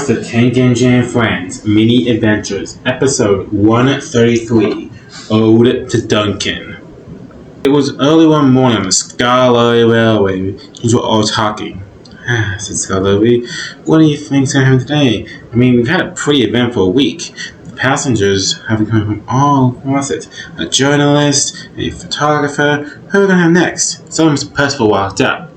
The Tank Engine and Friends Mini Adventures, Episode 133, Ode to Duncan. It was early one morning on the Skarloey Railway. These were all talking. Said Skarloey, what do you think's going to happen today? I mean, we've had a pretty eventful week. The passengers have been coming from all across it. A journalist, a photographer. Who are we going to have next? So Mr. Percival walked up.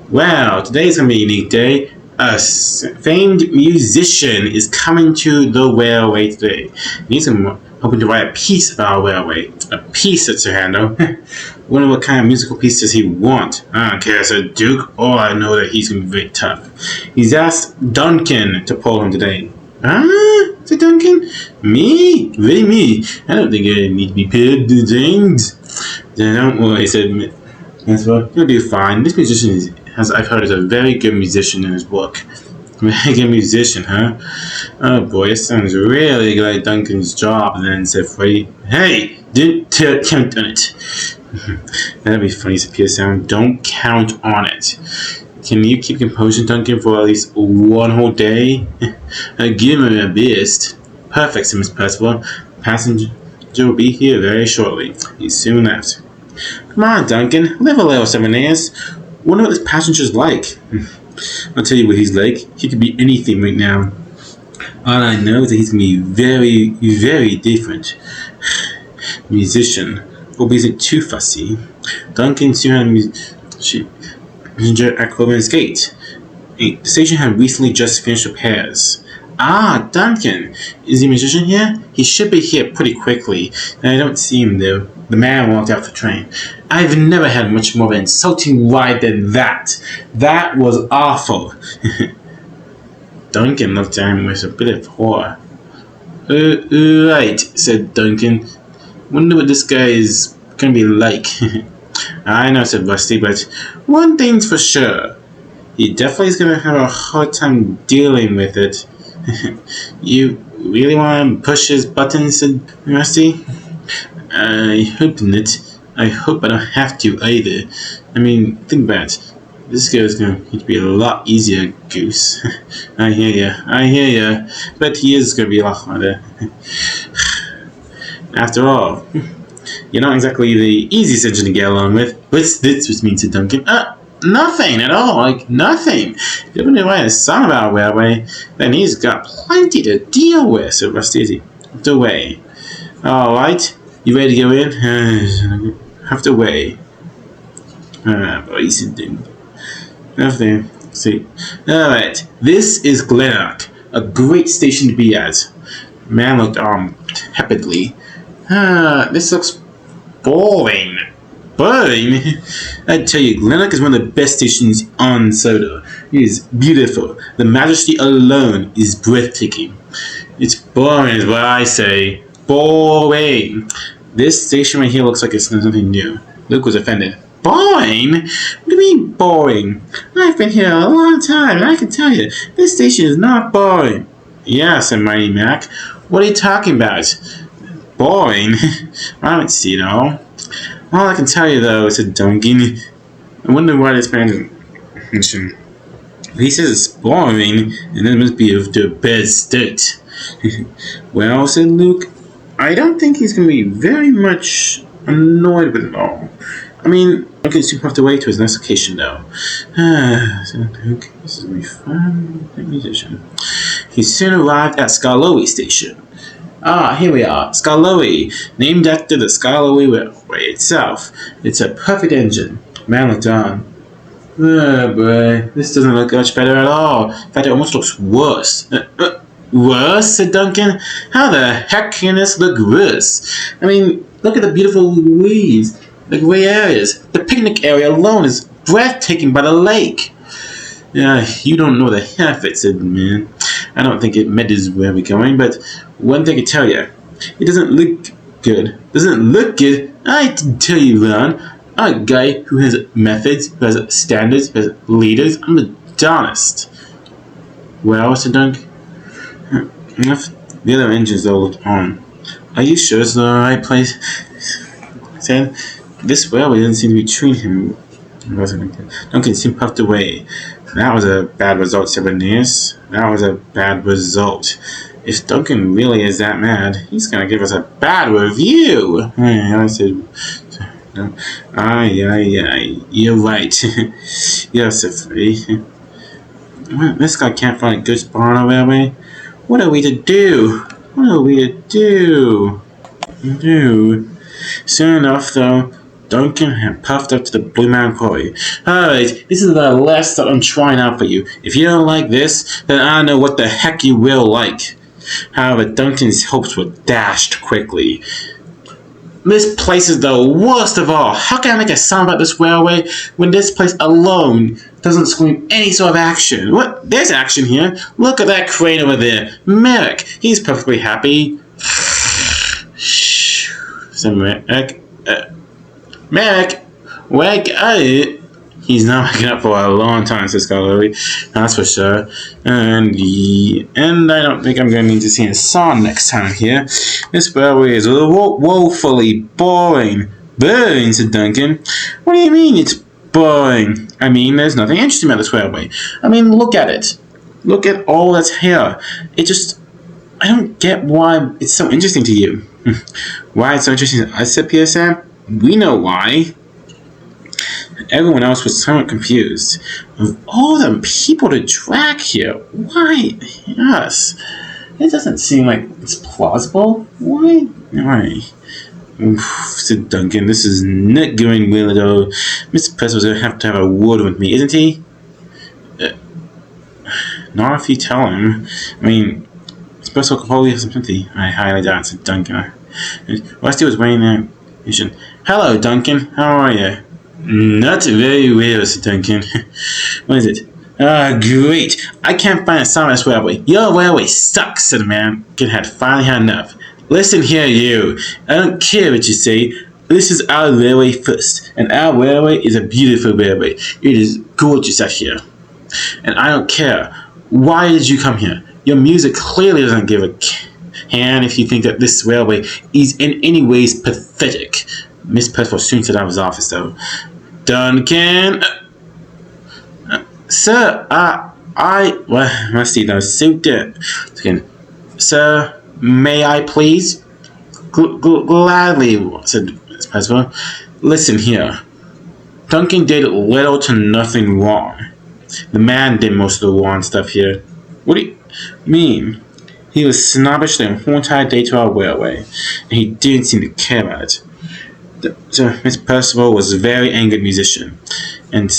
Well, today's going to be a unique day. A famed musician is coming to the railway today. He's hoping to write a piece about our railway. A piece, said Sir Handel. Wonder what kind of musical piece does he want? I don't care, said Duke. All I know that he's going to be very tough. He's asked Duncan to pull him today. Said Duncan. Me? Really me? I don't think I need to be paid to things. Don't worry, said Percival. You'll do fine. This musician is, as I've heard, is a very good musician in his work. Very good musician, huh? Oh boy, this sounds really like Duncan's job. And then said Freddy, hey, don't count on it. That'd be funny, said Peter Sound. Don't count on it. Can you keep composure, Duncan, for at least one whole day? Give him a best. Perfect, said Miss Percival. The passenger will be here very shortly. He soon left. Come on, Duncan, live a little 7 years. Wonder what this passenger's like. I'll tell you what he's like. He could be anything right now. All I know is that he's going to be very, very different. Musician. Hope he isn't too fussy. Duncan soon had a messenger at Clover's Gate. The station had recently just finished repairs. Ah, Duncan! Is the musician here? He should be here pretty quickly. I don't see him though. The man walked out the train. I've never had much more of an insulting ride than that. That was awful. Duncan looked at him with a bit of horror. Right, said Duncan. Wonder what this guy is going to be like. I know, said Rusty, but one thing's for sure. He definitely is going to have a hard time dealing with it. You really want to push his buttons, said Rusty? I hope not. I hope I don't have to either. I mean, think about it. This girl's going to be a lot easier, Goose. I hear ya. But he is going to be a lot harder. After all, you're not exactly the easiest engine to get along with. What's this mean to Duncan? Nothing at all, like nothing. If you're going to write a song about a railway, then he's got plenty to deal with, said Rusty as he walked away. Alright, you ready to go in? Have to wait. Boy, said nothing. See. Alright, this is Glenrock, a great station to be at. Man looked tepidly. This looks boring. Boring? I tell you, Glenrock is one of the best stations on Soda. It is beautiful. The majesty alone is breathtaking. It's boring is what I say. Boring. This station right here looks like it's nothing new. Luke was offended. Boring? What do you mean boring? I've been here a long time and I can tell you, this station is not boring. Yeah, said Mighty Mac. What are you talking about? Boring? I don't see it all. All I can tell you though, said Duncan. I wonder why this man mentioned. He says it's boring, and then it must be of the bad state. Well, said Luke, I don't think he's going to be very much annoyed with it all. I mean, Duncan's too puffed away to his next occasion, though. Said Luke, this is going to be fun. Musician. He soon arrived at Skarloey Station. Here we are, Skarloey, named after the Skarloey Railway itself. It's a perfect engine. Man looked on. Oh boy, this doesn't look much better at all. In fact, it almost looks worse. Worse? Said Duncan. How the heck can this look worse? I mean, look at the beautiful weeds, the gray areas. The picnic area alone is breathtaking by the lake. You don't know the half of it, said the man. I don't think it matters where we're going, but one thing I tell you, it doesn't look good. Doesn't look good? I can tell you, Ron. I'm a guy who has methods, who has standards, who has leaders. I'm a honest. Well, said Dunk. The other engines all looked on. Are you sure it's the right place? Said, this railway doesn't seem to be treating him Duncan seemed puffed away. That was a bad result, News. That was a bad result. If Duncan really is that mad, he's gonna give us a bad review. I said, aye, you're right. Yes, this guy can't find a good spot on the railway. What are we to do? Soon enough, though, Duncan had puffed up to the Blue Mountain Quarry. Alright, this is the last that I'm trying out for you. If you don't like this, then I don't know what the heck you will like. However, Duncan's hopes were dashed quickly. This place is the worst of all. How can I make a sound about this railway when this place alone doesn't scream any sort of action? What? There's action here. Look at that crane over there. Merrick, he's perfectly happy. So Merrick, wake up. He's not waking up for a long time, says Skarloey. That's for sure. And I don't think I'm going to need to see a song next time here. This railway is woefully boring. Boring, said Duncan. What do you mean it's boring? I mean, there's nothing interesting about this railway. I mean, look at it. Look at all that's here. I don't get why it's so interesting to you. Why it's so interesting to us, said Peter Sam? We know why. Everyone else was somewhat confused. Of all the people to drag here, why? Yes. It doesn't seem like it's plausible. Why? Oof, said Duncan. This is not going well at all. Mr. Percival's going to have a word with me, isn't he? Not if you tell him. I mean, Mr. Percival could probably have some sympathy. I highly doubt, said Duncan. Rusty was waiting there. Hello, Duncan. How are you? Not very well, said Duncan. What is it? Great. I can't find a sign on this railway. Your railway sucks, said the man. Duncan had finally had enough. Listen here, you. I don't care what you say. This is our railway first, and our railway is a beautiful railway. It is gorgeous out here. And I don't care. Why did you come here? Your music clearly doesn't give a hand if you think that this railway is in any ways pathetic. Miss Percival soon said out of his office, though. Duncan! Sir, well, must see those suit it. Sir, may I please? Gladly, said Miss Percival. Listen here. Duncan did little to nothing wrong. The man did most of the wrong stuff here. What do you mean? He was snobbish the whole entire day to our railway, and he didn't seem to care about it. So Miss Percival was a very angry musician. And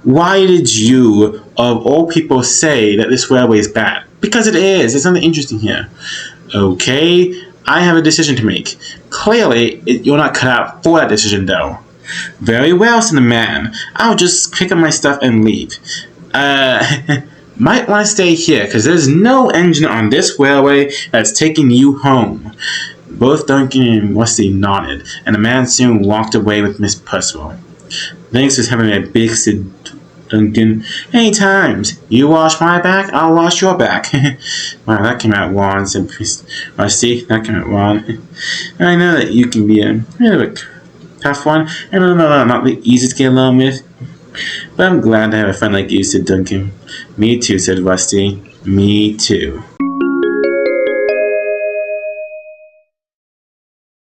why did you, of all people, say that this railway is bad? Because it is. There's something interesting here. Okay, I have a decision to make. Clearly, you're not cut out for that decision, though. Very well, said the man. I'll just pick up my stuff and leave. Might want to stay here, because there's no engine on this railway that's taking you home. Both Duncan and Rusty nodded, and the man soon walked away with Miss Percival. Thanks for having a big, said Duncan. Any times. You wash my back, I'll wash your back. Wow, that came out wrong, said Rusty. That came out wrong. I know that you can be a bit of a tough one, and not the easiest to get along with. But I'm glad to have a friend like you, said Duncan. Me too, said Rusty. Me too.